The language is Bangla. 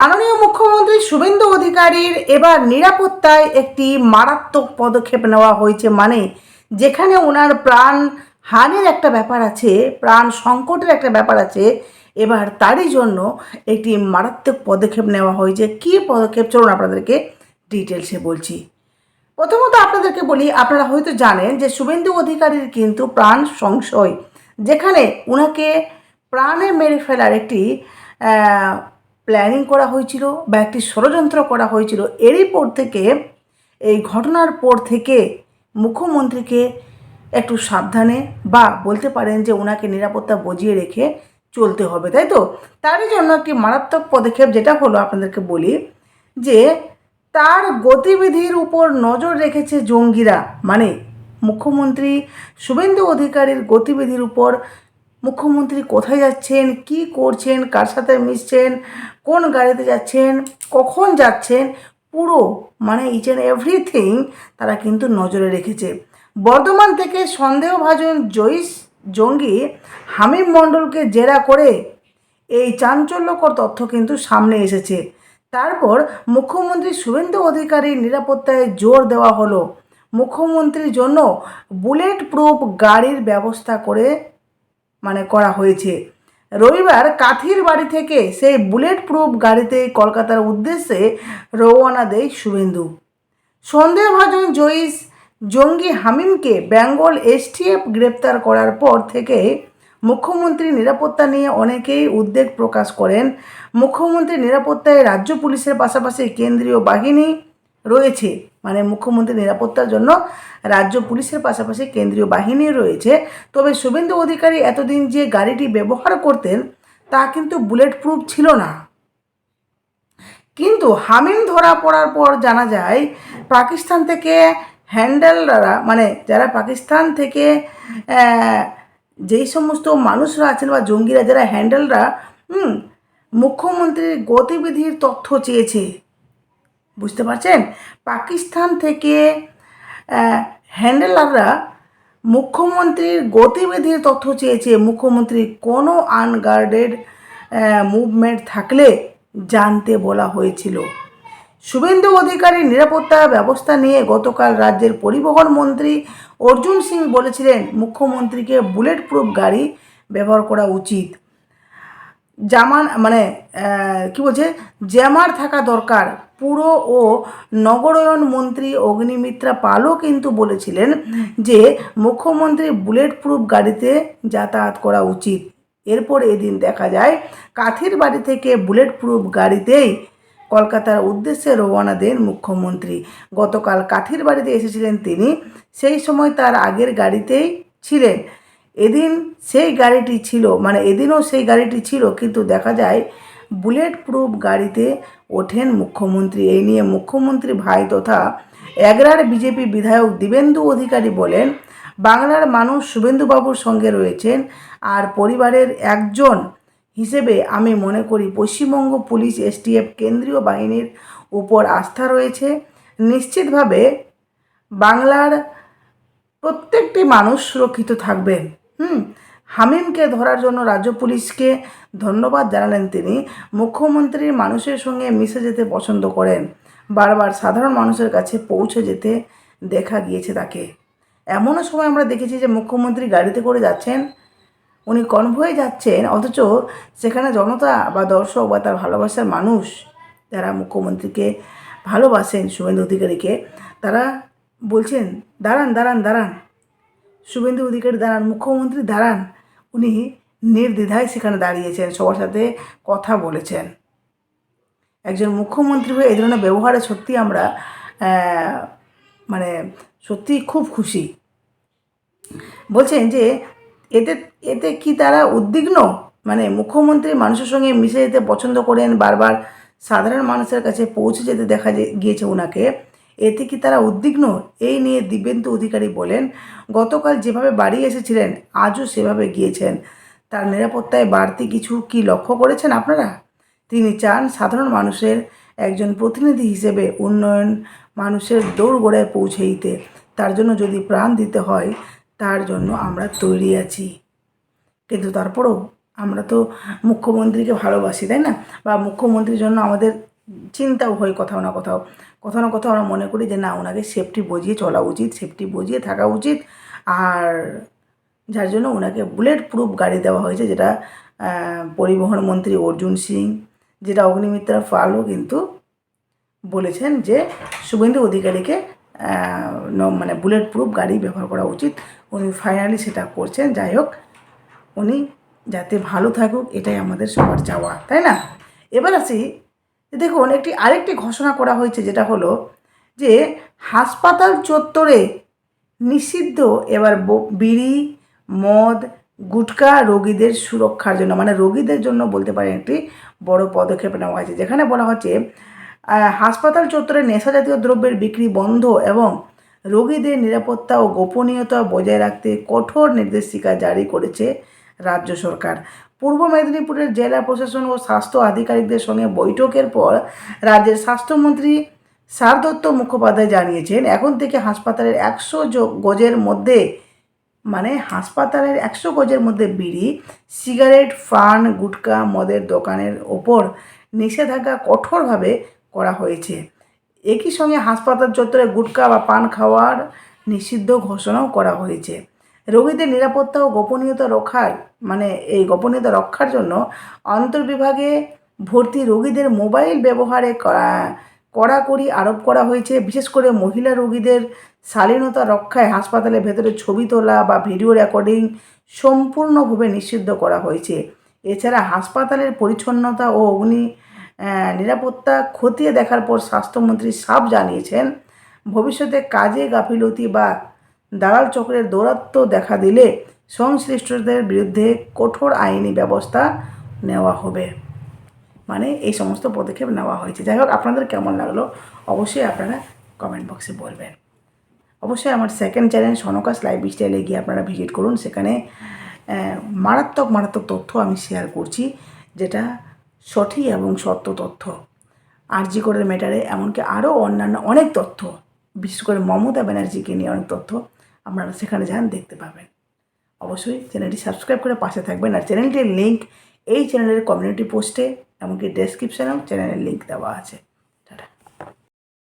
মাননীয় মুখ্যমন্ত্রী শুভেন্দু অধিকারীর এবার নিরাপত্তায় একটি মারাত্মক পদক্ষেপ নেওয়া হয়েছে। মানে যেখানে ওনার প্রাণ হানির একটা ব্যাপার আছে, প্রাণ সংকটের একটা ব্যাপার আছে, এবার তারই জন্য একটি মারাত্মক পদক্ষেপ নেওয়া হয়েছে। কী পদক্ষেপ চলুন আপনাদেরকে ডিটেলসে বলছি। প্রথমত আপনাদেরকে বলি, আপনারা হয়তো জানেন যে শুভেন্দু অধিকারীর কিন্তু প্রাণ সংশয়, যেখানে ওনাকে প্রাণে মেরে ফেলার একটি প্ল্যানিং করা হয়েছিল বা একটি ষড়যন্ত্র করা হয়েছিল। এরই পর থেকে, এই ঘটনার পর থেকে মুখ্যমন্ত্রীকে একটু সাবধানে বা বলতে পারেন যে ওনাকে নিরাপত্তা বজিয়ে রেখে চলতে হবে, তাই তো? তারই জন্য একটি মারাত্মক পদক্ষেপ যেটা হলো আপনাদেরকে বলি যে তার গতিবিধির উপর নজর রেখেছে জঙ্গিরা। মানে মুখ্যমন্ত্রী শুভেন্দু অধিকারীর গতিবিধির উপর, মুখ্যমন্ত্রী কোথায় যাচ্ছেন, কি করছেন, কার সাথে মিশছেন, কোন গাড়িতে যাচ্ছেন, কখন যাচ্ছেন, পুরো মানে ইচ অ্যান্ড এভরিথিং তারা কিন্তু নজরে রেখেছে। বর্ধমান থেকে সন্দেহভাজন জঙ্গি হামিম মণ্ডলকে জেরা করে এই চাঞ্চল্যকর তথ্য কিন্তু সামনে এসেছে। তারপর মুখ্যমন্ত্রী শুভেন্দু অধিকারীর নিরাপত্তায় জোর দেওয়া হলো। মুখ্যমন্ত্রীর জন্য বুলেট প্রুফ গাড়ির ব্যবস্থা করা হয়েছে। রবিবার কাথির বাড়ি থেকে সেই বুলেট প্রুফ গাড়িতে কলকাতার উদ্দেশ্যে রওনা দেয় শুভেন্দু। সন্দেহভাজন জঙ্গি হামিমকে বেঙ্গল এসটিএফ গ্রেপ্তার করার পর থেকে মুখ্যমন্ত্রীর নিরাপত্তা নিয়ে অনেকেই উদ্বেগ প্রকাশ করেন। মুখ্যমন্ত্রীর নিরাপত্তায় রাজ্য পুলিশের পাশাপাশি কেন্দ্রীয় বাহিনী রয়েছে। মানে মুখ্যমন্ত্রীর নিরাপত্তার জন্য রাজ্য পুলিশের পাশাপাশি কেন্দ্রীয় বাহিনী রয়েছে। তবে শুভেন্দু অধিকারী এতদিন যে গাড়িটি ব্যবহার করতেন তা কিন্তু বুলেট প্রুফ ছিল না। কিন্তু হামিম ধরা পড়ার পর জানা যায় পাকিস্তান থেকে হ্যান্ডেলরা, মানে যারা পাকিস্তান থেকে যেই সমস্ত মানুষরা আছেন বা জঙ্গিরা যারা হ্যান্ডেলরা, মুখ্যমন্ত্রীর গতিবিধির তথ্য চেয়েছে। বুঝতে পারছেন? পাকিস্তান থেকে হ্যান্ডেলাররা মুখ্যমন্ত্রীর গতিবিধির তথ্য চেয়েছে। মুখ্যমন্ত্রী কোনো আনগার্ডেড মুভমেন্ট থাকলে জানতে বলা হয়েছিল। শুভেন্দু অধিকারীর নিরাপত্তা ব্যবস্থা নিয়ে গতকাল রাজ্যের পরিবহন মন্ত্রী অর্জুন সিং বলেছিলেন মুখ্যমন্ত্রীকে বুলেট প্রুফ গাড়ি ব্যবহার করা উচিত। জ্যামার থাকা দরকার। পুর ও নগরায়ণ মন্ত্রী অগ্নিমিত্রা পালও কিন্তু বলেছিলেন যে মুখ্যমন্ত্রী বুলেট প্রুফ গাড়িতে যাতায়াত করা উচিত। এরপর এদিন দেখা যায় কাথির বাড়ি থেকে বুলেট প্রুফ গাড়িতেই কলকাতার উদ্দেশ্যে রওনা দেন মুখ্যমন্ত্রী। গতকাল কাথির বাড়িতে এসেছিলেন তিনি, সেই সময় তার আগের গাড়িতেই ছিলেন। এদিনও সেই গাড়িটি ছিল, কিন্তু দেখা যায় বুলেট প্রুফ গাড়িতে ওঠেন মুখ্যমন্ত্রী। এই নিয়ে মুখ্যমন্ত্রী ভাই তথা এগরার বিজেপি বিধায়ক দিবেন্দু অধিকারী বলেন, বাংলার মানুষ শুভেন্দুবাবুর সঙ্গে রয়েছেন, আর পরিবারের একজন হিসেবে আমি মনে করি পশ্চিমবঙ্গ পুলিশ, এসটিএফ, কেন্দ্রীয় বাহিনীর উপর আস্থা রয়েছে। নিশ্চিতভাবে বাংলার প্রত্যেকটি মানুষ সুরক্ষিত থাকবেন। হামিমকে ধরার জন্য রাজ্য পুলিশকে ধন্যবাদ জানালেন তিনি। মুখ্যমন্ত্রীর মানুষের সঙ্গে মিশে যেতে পছন্দ করেন, বারবার সাধারণ মানুষের কাছে পৌঁছে যেতে দেখা গিয়েছে তাকে। এমনও সময় আমরা দেখেছি যে মুখ্যমন্ত্রী গাড়িতে করে যাচ্ছেন, উনি কনভয়ে যাচ্ছেন, অথচ সেখানে জনতা বা দর্শক বা তার ভালোবাসার মানুষ যারা মুখ্যমন্ত্রীকে ভালোবাসেন, শুভেন্দু অধিকারীকে, তারা বলছেন দাঁড়ান দাঁড়ান দাঁড়ান, শুভেন্দু অধিকারী দাঁড়ান, মুখ্যমন্ত্রী দাঁড়ান। উনি নির্দ্বিধায় সেখানে দাঁড়িয়েছেন, সবার সাথে কথা বলেছেন। একজন মুখ্যমন্ত্রী হয়ে এই ধরনের ব্যবহারে সত্যি আমরা সত্যি খুব খুশি। বলছেন যে এতে কি তারা উদ্বিগ্ন? মুখ্যমন্ত্রী মানুষের সঙ্গে মিশে যেতে পছন্দ করেন, বারবার সাধারণ মানুষের কাছে পৌঁছে যেতে দেখা গিয়েছে ওনাকে, এতে কি তারা উদ্বিগ্ন? এই নিয়ে দিবেন্দু অধিকারী বলেন, গতকাল যেভাবে বাড়ি এসেছিলেন আজও সেভাবে গিয়েছেন। তার নিরাপত্তায় বাড়তি কিছু কি লক্ষ্য করেছেন আপনারা? তিনি চান সাধারণ মানুষের একজন প্রতিনিধি হিসেবে উন্নয়ন মানুষের দৌড়গোড়ায় পৌঁছে দিতে। তার জন্য যদি প্রাণ দিতে হয় তার জন্য আমরা তৈরি আছি। কিন্তু তারপরেও আমরা তো মুখ্যমন্ত্রীকে ভালোবাসি, তাই না? বা মুখ্যমন্ত্রীর জন্য আমাদের চিন্তাও হয় কোথাও না কোথাও, কোথাও না কোথাও আমরা মনে করি যে না, ওনাকে সেফটি বুঝিয়ে চলা উচিত, সেফটি বুঝিয়ে থাকা উচিত। আর যার জন্য ওনাকে বুলেট প্রুফ গাড়ি দেওয়া হয়েছে, যেটা পরিবহন মন্ত্রী অর্জুন সিং, যেটা অগ্নিমিত্রা পালও কিন্তু বলেছেন যে শুভেন্দু অধিকারীকে মানে বুলেট প্রুফ গাড়ি ব্যবহার করা উচিত। উনি ফাইনালি সেটা করছেন। যাই হোক, উনি যাতে ভালো থাকুক, এটাই আমাদের সবার চাওয়া, তাই না? এবার আসি, দেখুন আরেকটি ঘোষণা করা হয়েছে, যেটা হলো যে হাসপাতাল চত্বরে নিষিদ্ধ এবার বিড়ি, মদ, গুটখা রোগীদের সুরক্ষার জন্য, মানে রোগীদের জন্য বলতে পারেন একটি বড় পদক্ষেপ নেওয়া হয়েছে, যেখানে বলা হচ্ছে হাসপাতাল চত্বরে নেশাজাতীয় দ্রব্যের বিক্রি বন্ধ এবং রোগীদের নিরাপত্তা ও গোপনীয়তা বজায় রাখতে কঠোর নির্দেশিকা জারি করেছে রাজ্য সরকার। পূর্ব মেদিনীপুরের জেলা প্রশাসন ও স্বাস্থ্য আধিকারিকদের সঙ্গে বৈঠকের পর রাজ্যের স্বাস্থ্যমন্ত্রী সারদত্ত মুখোপাধ্যায় জানিয়েছেন, এখন থেকে হাসপাতালের 100 গজের মধ্যে, মানে হাসপাতালের 100 গজের মধ্যে বিড়ি, সিগারেট, পান, গুটখা, মদের দোকানের ওপর নিষেধাজ্ঞা কঠোরভাবে করা হয়েছে। একই সঙ্গে হাসপাতাল চত্বরে গুটখা বা পান খাওয়ার নিষিদ্ধ ঘোষণাও করা হয়েছে। রোগীদের নিরাপত্তা ও গোপনীয়তা রক্ষার, মানে এই গোপনীয়তা রক্ষার জন্য অন্তর্বিভাগে ভর্তি রোগীদের মোবাইল ব্যবহারে কড়াকড়ি আরোপ করা হয়েছে। বিশেষ করে মহিলা রোগীদের শালীনতা রক্ষায় হাসপাতালের ভেতরে ছবি তোলা বা ভিডিও রেকর্ডিং সম্পূর্ণভাবে নিষিদ্ধ করা হয়েছে। এছাড়া হাসপাতালের পরিচ্ছন্নতা ও নিরাপত্তা খতিয়ে দেখার পর স্বাস্থ্যমন্ত্রী সাফ জানিয়েছেন, ভবিষ্যতে কাজে গাফিলতি বা দালাল চক্রের দৌরাত্ম্য দেখা দিলে সংশ্লিষ্টদের বিরুদ্ধে কঠোর আইনি ব্যবস্থা নেওয়া হবে। মানে এই সমস্ত পদক্ষেপ নেওয়া হয়েছে। যাই হোক, আপনাদের কেমন লাগলো অবশ্যই আপনারা কমেন্ট বক্সে বলবেন। অবশ্যই আমার সেকেন্ড চ্যানেল সনকাস লাইফস্টাইলে গিয়ে আপনারা ভিজিট করুন। সেখানে মারাত্মক মারাত্মক তথ্য আমি শেয়ার করছি, যেটা সঠিক এবং সত্য তথ্য। আরজি করের ম্যাটারে এমনকি আরও অন্যান্য অনেক তথ্য, বিশেষ করে মমতা ব্যানার্জিকে নিয়ে অনেক তথ্য আপনারা সেখানে যান, দেখতে পাবেন। অবশ্যই চ্যানেলটি সাবস্ক্রাইব করে পাশে থাকবেন। আর চ্যানেলটির লিঙ্ক এই চ্যানেলের কমিউনিটি পোস্টে, এমনকি ডেসক্রিপশানেও চ্যানেলের লিঙ্ক দেওয়া আছে।